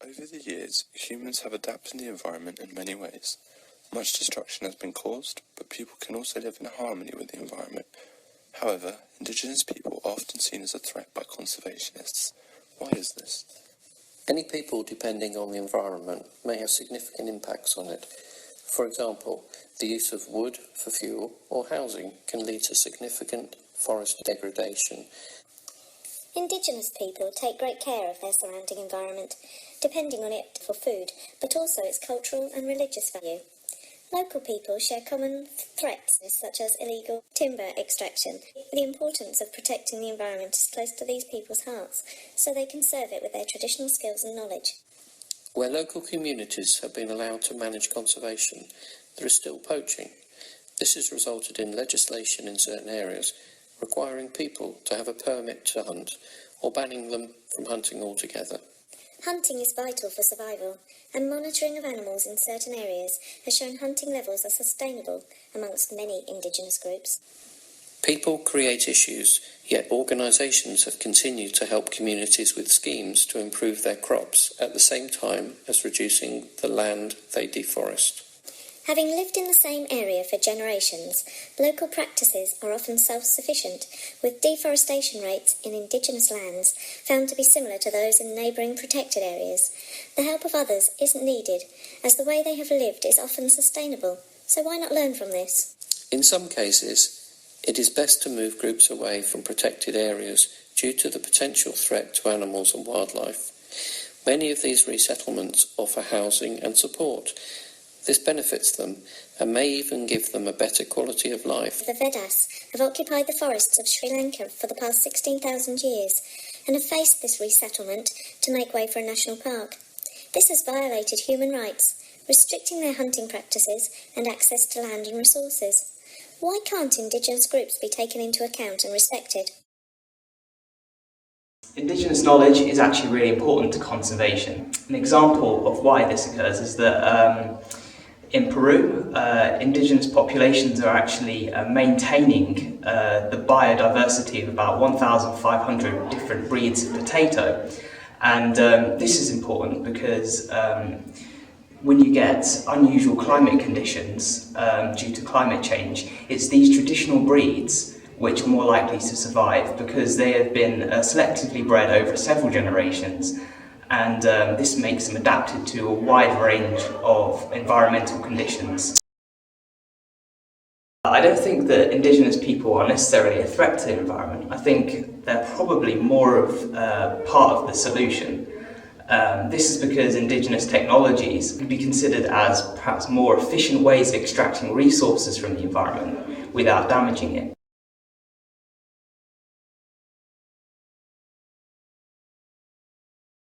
Over the years, humans have adapted the environment in many ways. Much destruction has been caused, but people can also live in harmony with the environment. However, Indigenous people are often seen as a threat by conservationists. Why is this? Any people depending on the environment may have significant impacts on it. For example, the use of wood for fuel or housing can lead to significant forest degradation. Indigenous people take great care of their surrounding environment, depending on it for food, but also its cultural and religious value. Local people share common threats such as illegal timber extraction. The importance of protecting the environment is close to these people's hearts, so they conserve it with their traditional skills and knowledge. Where local communities have been allowed to manage conservation, there is still poaching. This has resulted in legislation in certain areas requiring people to have a permit to hunt or banning them from hunting altogether. Hunting is vital for survival, and monitoring of animals in certain areas has shown hunting levels are sustainable amongst many Indigenous groups. People create issues, yet organisations have continued to help communities with schemes to improve their crops at the same time as reducing the land they deforest. Having lived in the same area for generations, local practices are often self-sufficient, with deforestation rates in Indigenous lands found to be similar to those in neighbouring protected areas. The help of others isn't needed, as the way they have lived is often sustainable, so why not learn from this? In some cases, it is best to move groups away from protected areas due to the potential threat to animals and wildlife. Many of these resettlements offer housing and support. This benefits them and may even give them a better quality of life. The Veddhas have occupied the forests of Sri Lanka for the past 16,000 years and have faced this resettlement to make way for a national park. This has violated human rights, restricting their hunting practices and access to land and resources. Why can't Indigenous groups be taken into account and respected? Indigenous knowledge is actually really important to conservation. An example of why this occurs is that in Peru, indigenous populations are actually maintaining the biodiversity of about 1,500 different breeds of potato. And this is important because when you get unusual climate conditions due to climate change, it's these traditional breeds which are more likely to survive because they have been selectively bred over several generations. And this makes them adapted to a wide range of environmental conditions. I don't think that Indigenous people are necessarily a threat to the environment. I think they're probably more of part of the solution. This is because Indigenous technologies can be considered as perhaps more efficient ways of extracting resources from the environment without damaging it.